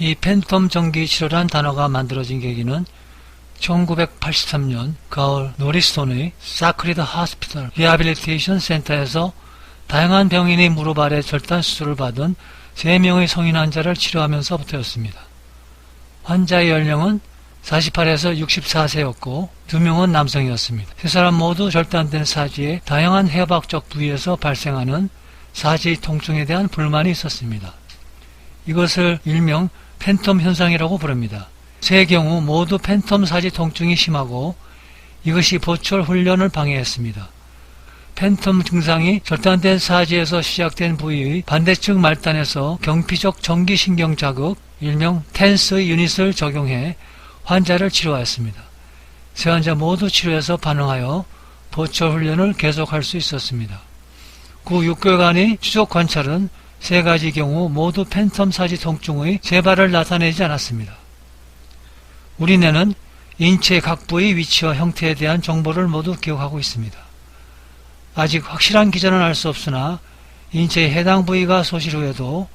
이 팬텀 전기 치료란 단어가 만들어진 계기는 1983년 가을 노리스톤의 사크리드 하스피털 리하빌리테이션 센터에서 다양한 병인이 무릎 아래 절단 수술을 받은 3명의 성인 환자를 치료하면서부터였습니다. 환자의 연령은 48에서 64세였고 2명은 남성이었습니다. 세 사람 모두 절단된 사지의 다양한 해박적 부위에서 발생하는 사지 통증에 대한 불만이 있었습니다. 이것을 일명 팬텀 현상이라고 부릅니다. 세 경우 모두 팬텀 사지 통증이 심하고 이것이 보철 훈련을 방해했습니다. 팬텀 증상이 절단된 사지에서 시작된 부위의 반대측 말단에서 경피적 전기신경 자극, 일명 텐스 유닛을 적용해 환자를 치료하였습니다. 세 환자 모두 치료해서 반응하여 보철 훈련을 계속할 수 있었습니다. 그 6개월간의 추적 관찰은 세 가지 경우 모두 팬텀 사지 통증의 재발을 나타내지 않았습니다. 우리 뇌는 인체 각 부의 위치와 형태에 대한 정보를 모두 기억하고 있습니다. 아직 확실한 기전은 알 수 없으나 인체의 해당 부위가 소실 후에도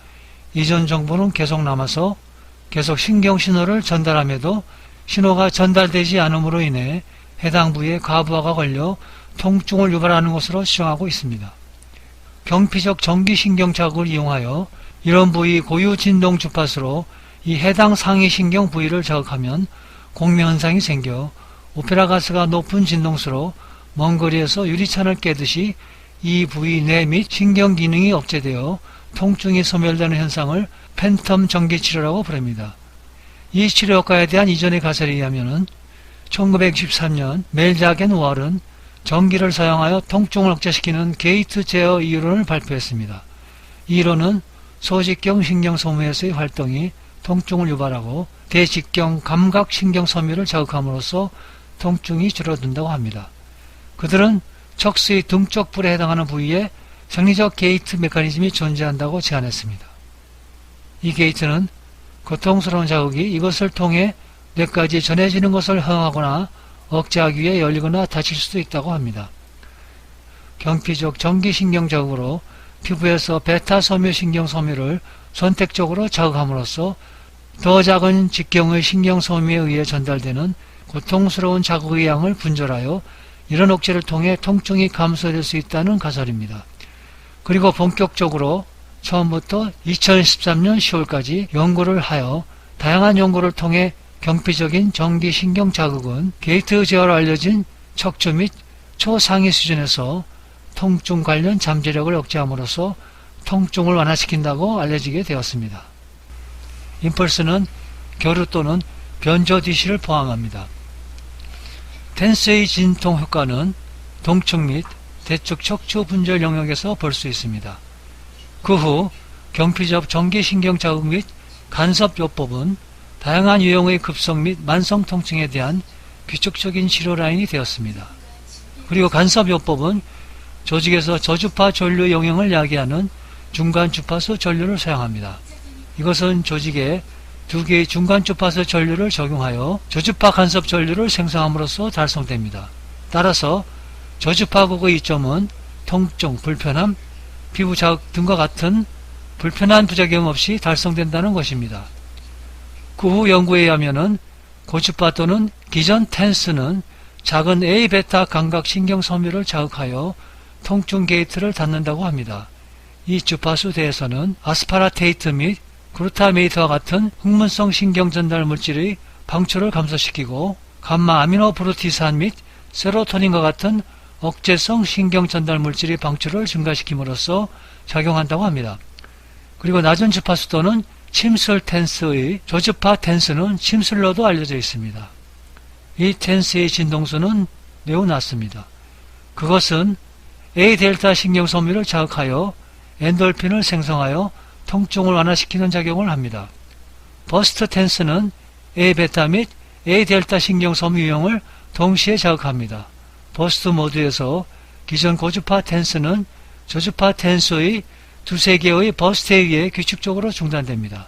이전 정보는 계속 남아서 계속 신경 신호를 전달함에도 신호가 전달되지 않음으로 인해 해당 부위에 과부하가 걸려 통증을 유발하는 것으로 추정하고 있습니다. 경피적 전기신경 자극을 이용하여 이런 부위 고유 진동 주파수로 이 해당 상위신경 부위를 자극하면 공명현상이 생겨 오페라 가스가 높은 진동수로 먼 거리에서 유리창을 깨듯이 이 부위 뇌 및 신경 기능이 억제되어 통증이 소멸되는 현상을 팬텀 전기치료라고 부릅니다. 이 치료 효과에 대한 이전의 가설에 의하면 1963년 멜자겐 우얼은 전기를 사용하여 통증을 억제시키는 게이트 제어 이론을 발표했습니다. 이 이론은 소직경 신경소모에서의 활동이 통증을 유발하고 대직경 감각신경 소묘를 자극함으로써 통증이 줄어든다고 합니다. 그들은 척수의 등쪽 불에 해당하는 부위에 생리적 게이트 메커니즘이 존재한다고 제안했습니다. 이 게이트는 고통스러운 자극이 이것을 통해 뇌까지 전해지는 것을 허용하거나 억제하기 위해 열리거나 닫힐 수도 있다고 합니다. 경피적 전기신경 자극으로 피부에서 베타 소묘신경 소묘를 선택적으로 자극함으로써 더 작은 직경의 신경 소묘에 의해 전달되는 고통스러운 자극의 양을 분절하여 이런 억제를 통해 통증이 감소될 수 있다는 가설입니다. 그리고 본격적으로 처음부터 2013년 10월까지 연구를 하여 다양한 연구를 통해 경피적인 전기신경 자극은 게이트 제어로 알려진 척추 및 초상위 수준에서 통증 관련 잠재력을 억제함으로써 통증을 완화시킨다고 알려지게 되었습니다. 임펄스는 교류 또는 변조 디시를 포함합니다. 텐스의 진통 효과는 동측 및 대측 척추 분절 영역에서 볼 수 있습니다. 그 후 경피적 전기신경 자극 및 간섭요법은 다양한 유형의 급성 및 만성 통증에 대한 규칙적인 치료 라인이 되었습니다. 그리고 간섭요법은 조직에서 저주파 전류 영향을 야기하는 중간 주파수 전류를 사용합니다. 이것은 조직에 2개의 중간 주파수 전류를 적용하여 저주파 간섭 전류를 생성함으로써 달성됩니다. 따라서 저주파극의 이점은 통증, 불편함, 피부 자극 등과 같은 불편한 부작용 없이 달성된다는 것입니다. 그 후 연구에 의하면 고주파 또는 기전 텐스는 작은 A베타 감각신경 섬유를 자극하여 통증 게이트를 닫는다고 합니다. 이 주파수 대에서는 아스파라테이트 및 그루타메이트와 같은 흥분성 신경 전달 물질의 방출을 감소시키고 감마 아미노 브루티산 및 세로토닌과 같은 억제성 신경 전달 물질의 방출을 증가시킴으로써 작용한다고 합니다. 그리고 낮은 주파수 또는 침술 텐스의 저주파 텐스는 침술로도 알려져 있습니다. 이 텐스의 진동수는 매우 낮습니다. 그것은 A델타 신경소묘를 자극하여 엔돌핀을 생성하여 통증을 완화시키는 작용을 합니다. 버스트 텐스는 A베타 및 A델타 신경소묘 유형을 동시에 자극합니다. 버스트 모드에서 기존 고주파 텐스는 저주파 텐스의 두세 개의 버스트에 의해 규칙적으로 중단됩니다.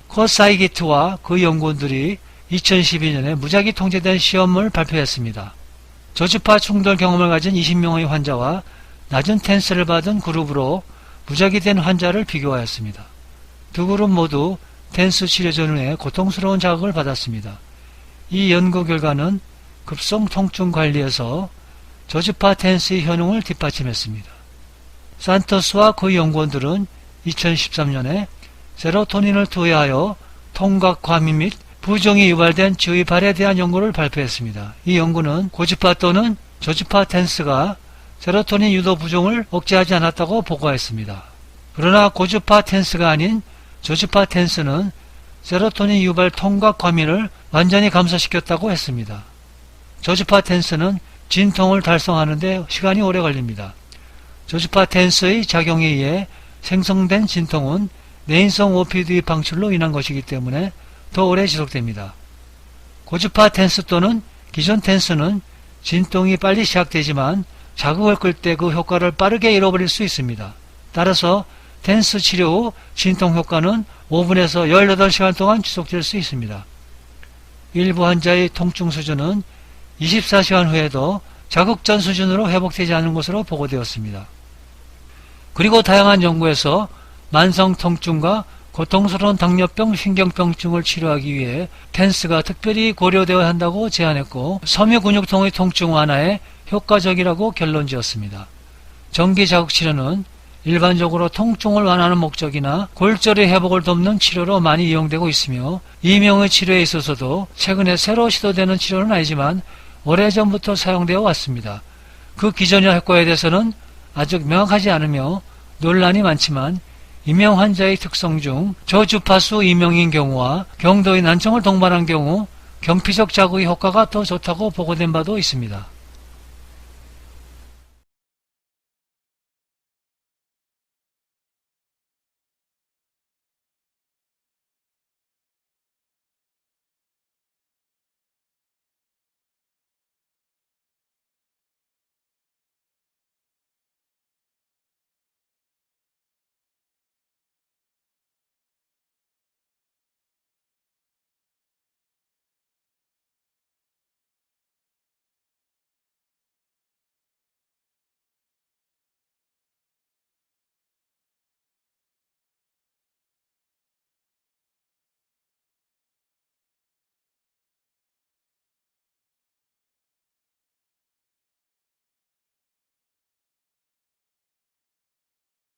코사이기트와 그 연구원들이 2012년에 무작위 통제된 시험을 발표했습니다. 저주파 충돌 경험을 가진 20명의 환자와 낮은 텐스를 받은 그룹으로 무작위 된 환자를 비교하였습니다. 두 그룹 모두 텐스 치료 전후에 고통스러운 자극을 받았습니다. 이 연구 결과는 급성 통증 관리에서 저주파 텐스의 효능을 뒷받침했습니다. 산토스와 그의 연구원들은 2013년에 세로토닌을 투여하여 통각 과민 및 부종이 유발된 주의발에 대한 연구를 발표했습니다. 이 연구는 고주파 또는 저주파 텐스가 세로토닌 유도 부종을 억제하지 않았다고 보고했습니다. 그러나 고주파 텐스가 아닌 저주파 텐스는 세로토닌 유발 통각 과민을 완전히 감소시켰다고 했습니다. 저주파 텐스는 진통을 달성하는 데 시간이 오래 걸립니다. 저주파 텐스의 작용에 의해 생성된 진통은 내인성 오피오이드 방출로 인한 것이기 때문에 더 오래 지속됩니다. 고주파 텐스 또는 기존 텐스는 진통이 빨리 시작되지만 자극을 끌 때 그 효과를 빠르게 잃어버릴 수 있습니다. 따라서 텐스 치료 후 진통 효과는 5분에서 18시간 동안 지속될 수 있습니다. 일부 환자의 통증 수준은 24시간 후에도 자극 전 수준으로 회복되지 않은 것으로 보고되었습니다. 그리고 다양한 연구에서 만성 통증과 고통스러운 당뇨병, 신경병증을 치료하기 위해 텐스가 특별히 고려되어야 한다고 제안했고 섬유근육통의 통증 완화에 효과적이라고 결론지었습니다. 전기자극치료는 일반적으로 통증을 완화하는 목적이나 골절의 회복을 돕는 치료로 많이 이용되고 있으며 이명의 치료에 있어서도 최근에 새로 시도되는 치료는 아니지만 오래전부터 사용되어 왔습니다. 그 기전이나 효과에 대해서는 아직 명확하지 않으며 논란이 많지만 이명 환자의 특성 중 저주파수 이명인 경우와 경도의 난청을 동반한 경우 경피적 자극의 효과가 더 좋다고 보고된 바도 있습니다.